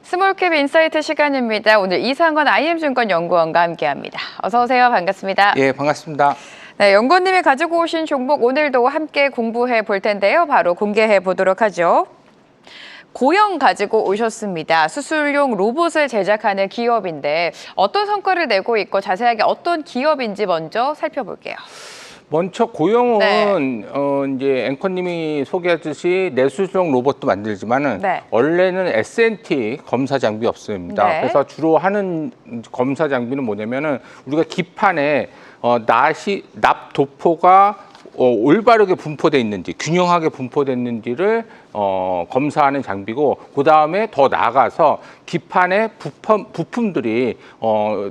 스몰캡 인사이트 시간입니다. 오늘 이상원 IM증권 연구원과 함께합니다. 어서 오세요. 반갑습니다. 예, 반갑습니다. 네, 연구원님이 가지고 오신 종목 오늘도 함께 공부해 볼 텐데요. 바로 공개해 보도록 하죠. 고영 가지고 오셨습니다. 수술용 로봇을 제작하는 기업인데 어떤 성과를 내고 있고 자세하게 어떤 기업인지 먼저 살펴볼게요. 먼저 고영은 이제 앵커님이 소개하듯이 내수술용 로봇도 만들지만은 원래는 S&T 검사 장비였습니다. 그래서 주로 하는 검사 장비는 뭐냐면은 우리가 기판에 납 도포가 올바르게 분포돼 있는지, 균형하게 분포됐는지를 검사하는 장비고, 그 다음에 더 나아가서 기판의 부품들이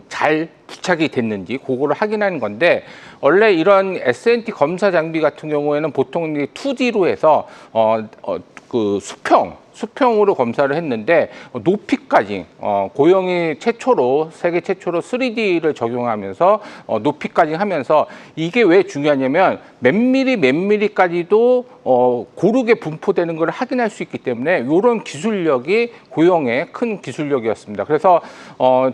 잘 부착이 됐는지 그거를 확인하는 건데, 원래 이런 S&T 검사 장비 같은 경우에는 보통 2D로 해서 그 수평으로 검사를 했는데 높이까지 고영이 세계 최초로 3D를 적용하면서 높이까지 하면서, 이게 왜 중요하냐면 몇 미리까지도 고르게 분포되는 걸 확인할 수 있기 때문에 이런 기술력이 고영의 큰 기술력이었습니다. 그래서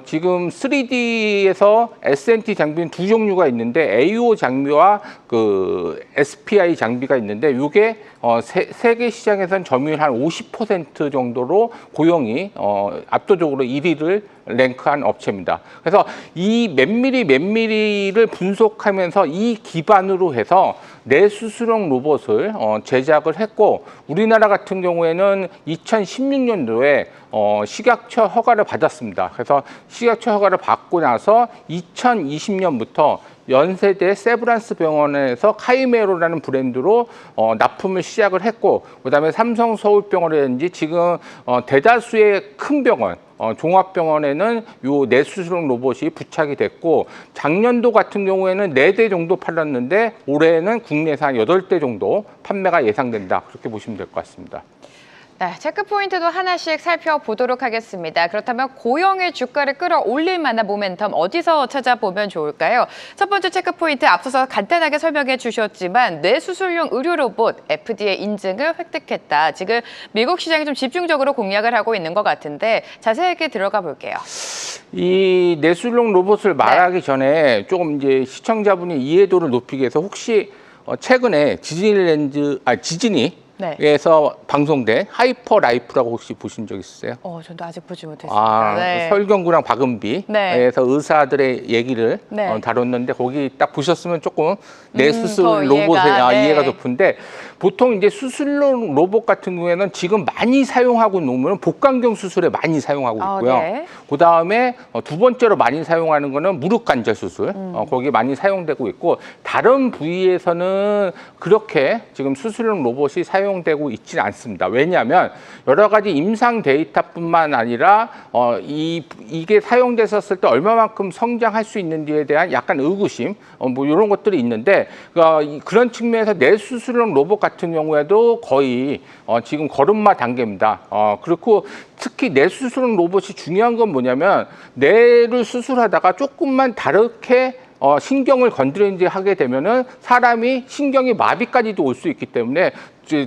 지금 3D에서 S&T 장비는 두 종류가 있는데 AO 장비와 그 SPI 장비가 있는데, 이게 세계 시장에서는 점유율 한 50% 정도로 고영이 압도적으로 1위를 랭크한 업체입니다. 그래서 이 몇 미리를 분석하면서 이 기반으로 해서 내수술용 로봇을 제작을 했고, 우리나라 같은 경우에는 2016년도에 식약처 허가를 받았습니다. 그래서 식약처 허가를 받고 나서 2020년부터 연세대 세브란스 병원에서 카이메로라는 브랜드로 납품을 시작을 했고, 그다음에 삼성 서울병원이라든지 지금 대다수의 큰 병원, 종합병원에는 요 내수술용 로봇이 부착이 됐고, 작년도 같은 경우에는 4대 정도 팔렸는데 올해는 국내산 8대 정도 판매가 예상된다. 그렇게 보시면 될 것 같습니다. 네, 체크 포인트도 하나씩 살펴보도록 하겠습니다. 그렇다면 고영의 주가를 끌어올릴 만한 모멘텀 어디서 찾아보면 좋을까요? 첫 번째 체크 포인트 앞서서 간단하게 설명해 주셨지만 뇌수술용 의료 로봇 FDA 인증을 획득했다. 지금 미국 시장에 좀 집중적으로 공략을 하고 있는 것 같은데 자세하게 들어가 볼게요. 이 뇌수술용 로봇을 말하기 전에 조금 이제 시청자분이 이해도를 높이기 위해서 혹시 최근에 디즈니에서 방송된 하이퍼 라이프라고 혹시 보신 적 있으세요? 저도 아직 보지 못했습니다. 설경구랑 박은비에서 의사들의 얘기를 다뤘는데, 거기 딱 보셨으면 조금 내수술 로봇의 이해가 높은데, 보통 이제 수술용 로봇 같은 경우에는 지금 많이 사용하고 있는 거는 복강경 수술에 많이 사용하고 있고요. 그 다음에 두 번째로 많이 사용하는 거는 무릎 관절 수술, 거기에 많이 사용되고 있고, 다른 부위에서는 그렇게 지금 수술용 로봇이 사용되고 있지는 않습니다. 왜냐하면 여러 가지 임상 데이터뿐만 아니라 이게 사용됐었을 때 얼마만큼 성장할 수 있는지에 대한 약간 의구심, 뭐 이런 것들이 있는데, 그런 측면에서 뇌수술용 로봇 같은 경우에도 거의 지금 걸음마 단계입니다. 그렇고 특히 뇌수술용 로봇이 중요한 건 뭐냐면, 뇌를 수술하다가 조금만 다르게 신경을 건드리는지 하게 되면은 사람이 신경이 마비까지도 올 수 있기 때문에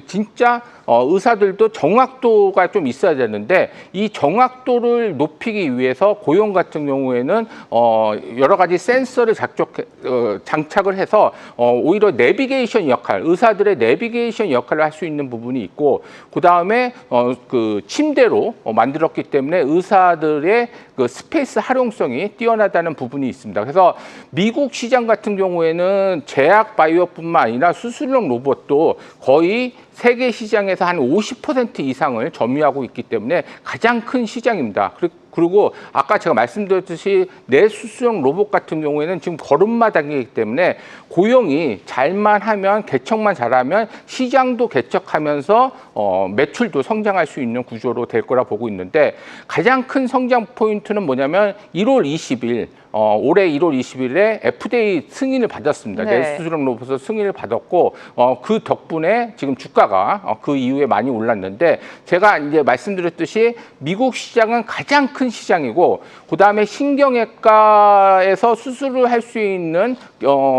진짜 의사들도 정확도가 좀 있어야 되는데, 이 정확도를 높이기 위해서 고영 같은 경우에는 여러 가지 센서를 장착을 해서 오히려 내비게이션 역할, 의사들의 내비게이션 역할을 할 수 있는 부분이 있고, 그 다음에 그 침대로 만들었기 때문에 의사들의 그 스페이스 활용성이 뛰어나다는 부분이 있습니다. 그래서 미국 시장 같은 경우에는 제약 바이오뿐만 아니라 수술용 로봇도 거의 세계 시장에서 한 50% 이상을 점유하고 있기 때문에 가장 큰 시장입니다. 그리고 아까 제가 말씀드렸듯이 뇌수술용 로봇 같은 경우에는 지금 걸음마 단계이기 때문에 고영이 잘만 하면, 개척만 잘하면 시장도 개척하면서 매출도 성장할 수 있는 구조로 될 거라 보고 있는데, 가장 큰 성장 포인트는 뭐냐면 1월 20일 올해 1월 20일에 FDA 승인을 받았습니다. 뇌수술용 로봇을 승인을 받았고, 그 덕분에 지금 주가가 그 이후에 많이 올랐는데, 제가 이제 말씀드렸듯이 미국 시장은 가장 큰 큰 시장이고, 그다음에 신경외과에서 수술을 할 수 있는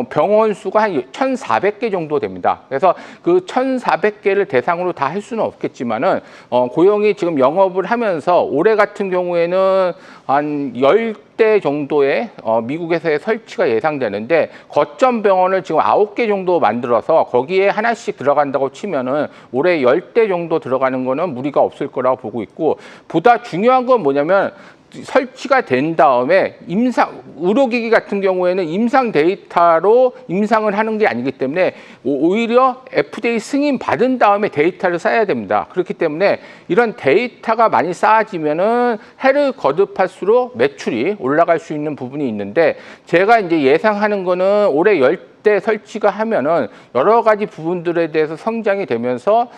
병원 수가 한 1,400개 정도 됩니다. 그래서 그 1,400개를 대상으로 다 할 수는 없겠지만은 고영이 지금 영업을 하면서 올해 같은 경우에는 한 10대 정도의 미국에서의 설치가 예상되는데, 거점 병원을 지금 9개 정도 만들어서 거기에 하나씩 들어간다고 치면은 올해 10대 정도 들어가는 거는 무리가 없을 거라고 보고 있고, 보다 중요한 건 뭐냐면 설치가 된 다음에 의료기기 같은 경우에는 임상 데이터로 임상을 하는 게 아니기 때문에 오히려 FDA 승인 받은 다음에 데이터를 쌓아야 됩니다. 그렇기 때문에 이런 데이터가 많이 쌓아지면은 해를 거듭할수록 매출이 올라갈 수 있는 부분이 있는데, 제가 이제 예상하는 거는 올해 10대 설치가 하면은 여러 가지 부분들에 대해서 성장이 되면서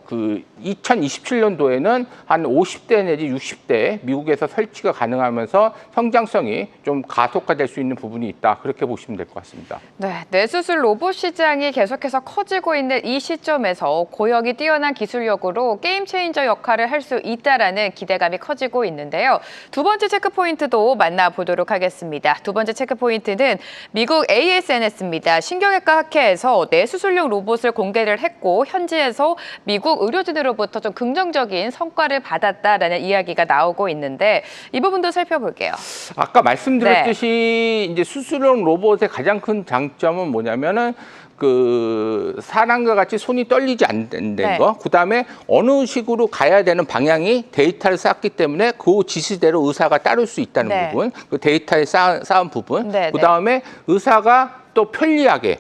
그 2027년도에는 한 50대 내지 60대 미국에서 설치가 가능하면서 성장성이 좀 가속화될 수 있는 부분이 있다, 그렇게 보시면 될 것 같습니다. 네, 뇌수술 로봇 시장이 계속해서 커지고 있는 이 시점에서 고영이 뛰어난 기술력으로 게임 체인저 역할을 할 수 있다라는 기대감이 커지고 있는데요. 두 번째 체크 포인트도 만나보도록 하겠습니다. 두 번째 체크 포인트는 미국 ASNS입니다. 신경외과 학회에서 뇌수술용 로봇을 공개를 했고, 현지에서 미국 의료진으로부터 좀 긍정적인 성과를 받았다라는 이야기가 나오고 있는데, 이 부분도 살펴볼게요. 아까 말씀드렸듯이 이제 수술용 로봇의 가장 큰 장점은 뭐냐면은 그 사람과 같이 손이 떨리지 않는 거, 그다음에 어느 식으로 가야 되는 방향이 데이터를 쌓았기 때문에 그 지시대로 의사가 따를 수 있다는 부분, 그 데이터에 쌓은 부분, 그다음에 의사가 또 편리하게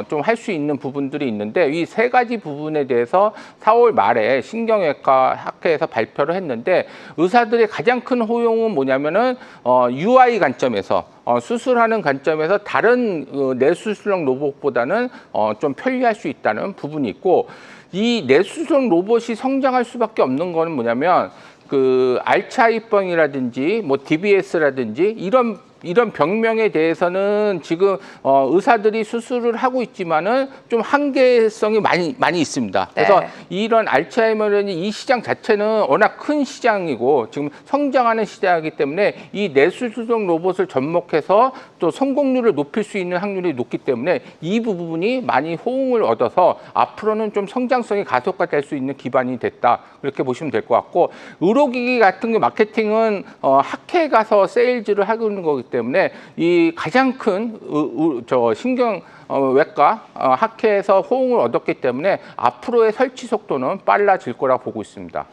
좀 할 수 있는 부분들이 있는데, 이 세 가지 부분에 대해서 4월 말에 신경외과 학회에서 발표를 했는데, 의사들의 가장 큰 호용은 뭐냐면은 UI 관점에서 수술하는 관점에서 다른 뇌수술용 로봇보다는 좀 편리할 수 있다는 부분이 있고, 이 뇌수술용 로봇이 성장할 수밖에 없는 거는 뭐냐면 그 알츠하이머병이라든지 뭐 DBS라든지 이런 병명에 대해서는 지금 의사들이 수술을 하고 있지만은 좀 한계성이 많이 있습니다. 그래서 이런 알츠하이머라는 이 시장 자체는 워낙 큰 시장이고 지금 성장하는 시장이기 때문에 이 뇌수술용 로봇을 접목해서 또 성공률을 높일 수 있는 확률이 높기 때문에 이 부분이 많이 호응을 얻어서 앞으로는 좀 성장성이 가속화될 수 있는 기반이 됐다, 그렇게 보시면 될 것 같고, 의료기기 같은 게 마케팅은 학회에 가서 세일즈를 하고 있는 거기 때문에 이 가장 큰 신경외과 학회에서 호응을 얻었기 때문에 앞으로의 설치 속도는 빨라질 거라고 보고 있습니다.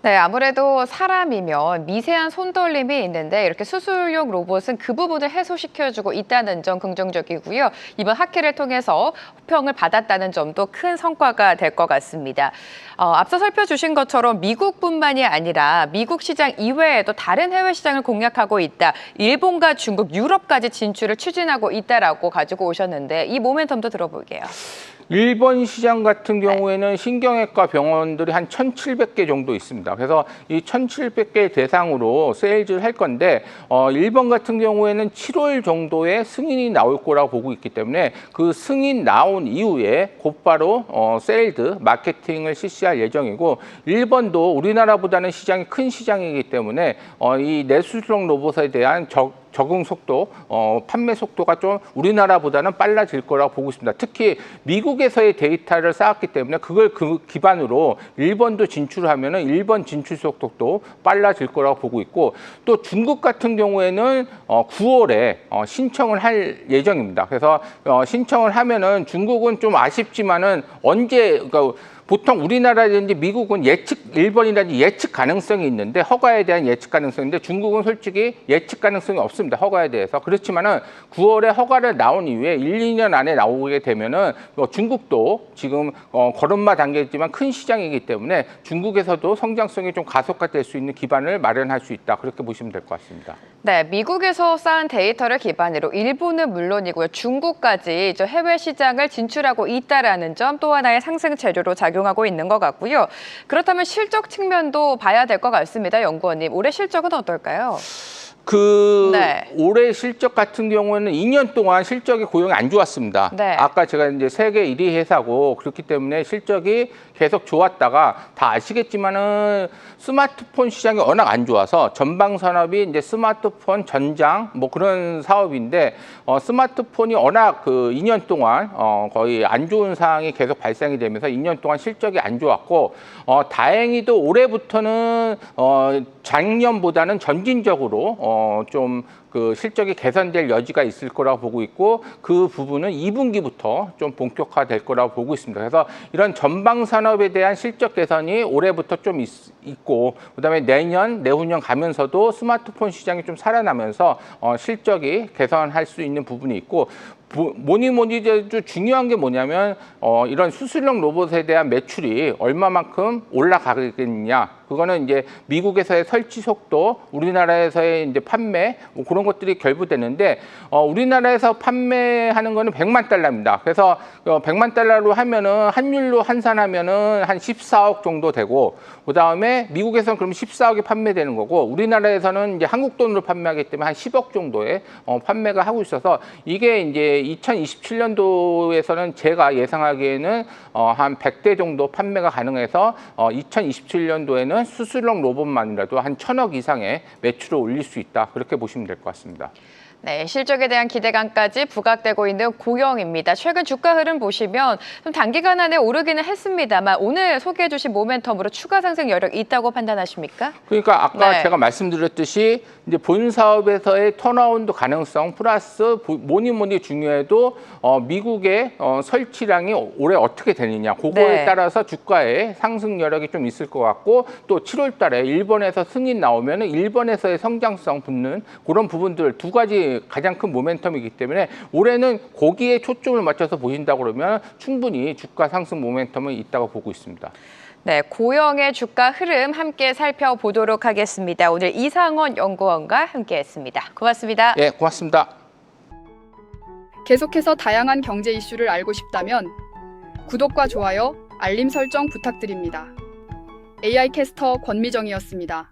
네, 아무래도 사람이면 미세한 손떨림이 있는데 이렇게 수술용 로봇은 그 부분을 해소시켜주고 있다는 점 긍정적이고요. 이번 학회를 통해서 호평을 받았다는 점도 큰 성과가 될 것 같습니다. 앞서 살펴주신 것처럼 미국뿐만이 아니라 미국 시장 이외에도 다른 해외 시장을 공략하고 있다. 일본과 중국, 유럽까지 진출을 추진하고 있다라고 가지고 오셨는데, 이 모멘텀도 들어볼게요. 일본 시장 같은 경우에는 신경외과 병원들이 한 1,700개 정도 있습니다. 그래서 이 1,700개 대상으로 세일즈를 할 건데, 일본 같은 경우에는 7월 정도에 승인이 나올 거라고 보고 있기 때문에 그 승인 나온 이후에 곧바로 세일즈 마케팅을 실시할 예정이고, 일본도 우리나라보다는 시장이 큰 시장이기 때문에 이 뇌수술용 로봇에 대한 적응 속도, 판매 속도가 좀 우리나라보다는 빨라질 거라고 보고 있습니다. 특히 미국에서의 데이터를 쌓았기 때문에 그걸 그 기반으로 일본도 진출하면은 일본 진출 속도도 빨라질 거라고 보고 있고, 또 중국 같은 경우에는 9월에 신청을 할 예정입니다. 그래서 신청을 하면은 중국은 좀 아쉽지만은 그러니까 보통 우리나라든지 미국은 일본이라든지 예측 가능성이 있는데, 허가에 대한 예측 가능성인데, 중국은 솔직히 예측 가능성이 없습니다, 허가에 대해서. 그렇지만은 9월에 허가를 나온 이후에 1, 2년 안에 나오게 되면은 중국도 지금 걸음마 단계지만 큰 시장이기 때문에 중국에서도 성장성이 좀 가속화될 수 있는 기반을 마련할 수 있다, 그렇게 보시면 될 것 같습니다. 네, 미국에서 쌓은 데이터를 기반으로 일본은 물론이고요, 중국까지 해외 시장을 진출하고 있다라는 점 또 하나의 상승 재료로 작용하고 있는 것 같고요. 그렇다면 실적 측면도 봐야 될 것 같습니다, 연구원님. 올해 실적은 어떨까요? 올해 실적 같은 경우에는 2년 동안 실적이 고용이 안 좋았습니다. 아까 제가 이제 세계 1위 회사고 그렇기 때문에 실적이 계속 좋았다가 다 아시겠지만은 스마트폰 시장이 워낙 안 좋아서 전방 산업이 이제 스마트폰 전장 뭐 그런 사업인데 스마트폰이 워낙 2년 동안 거의 안 좋은 상황이 계속 발생이 되면서 2년 동안 실적이 안 좋았고 다행히도 올해부터는 작년보다는 점진적으로 좀 실적이 개선될 여지가 있을 거라고 보고 있고 그 부분은 2분기부터 좀 본격화될 거라고 보고 있습니다. 그래서 이런 전방 산업에 대한 실적 개선이 올해부터 좀 있고 그다음에 내년, 내후년 가면서도 스마트폰 시장이 좀 살아나면서 실적이 개선할 수 있는 부분이 있고 뭐니 해도 중요한 게 뭐냐면 이런 수술용 로봇에 대한 매출이 얼마만큼 올라가겠느냐. 그거는 이제 미국에서의 설치 속도, 우리나라에서의 이제 판매 뭐 그런 것들이 결부되는데 우리나라에서 판매하는 거는 100만 달러입니다. 그래서 100만 달러로 하면은 환율로 환산하면은 한 14억 정도 되고 그다음에 미국에서는 그럼 14억이 판매되는 거고 우리나라에서는 이제 한국 돈으로 판매하기 때문에 한 10억 정도의 판매가 하고 있어서 이게 이제 2027년도에서는 제가 예상하기에는 한 100대 정도 판매가 가능해서 2027년도에는 수술용 로봇만이라도 한 1,000억 이상의 매출을 올릴 수 있다. 그렇게 보시면 될 것 같습니다. 네, 실적에 대한 기대감까지 부각되고 있는 고영입니다. 최근 주가 흐름 보시면 좀 단기간 안에 오르기는 했습니다만 오늘 소개해 주신 모멘텀으로 추가 상승 여력이 있다고 판단하십니까? 그러니까 아까 제가 말씀드렸듯이 이제 본 사업에서의 턴어라운드 가능성 플러스 뭐니 중요해도 미국의 설치량이 올해 어떻게 되느냐 그거에 따라서 주가의 상승 여력이 좀 있을 것 같고 또 7월 달에 일본에서 승인 나오면 일본에서의 성장성 붙는 그런 부분들 두 가지 가장 큰 모멘텀이기 때문에 올해는 거기에 초점을 맞춰서 보신다고 그러면 충분히 주가 상승 모멘텀은 있다고 보고 있습니다. 네, 고영의 주가 흐름 함께 살펴보도록 하겠습니다. 오늘 이상원 연구원과 함께했습니다. 고맙습니다. 네, 고맙습니다. 계속해서 다양한 경제 이슈를 알고 싶다면 구독과 좋아요, 알림 설정 부탁드립니다. AI 캐스터 권미정이었습니다.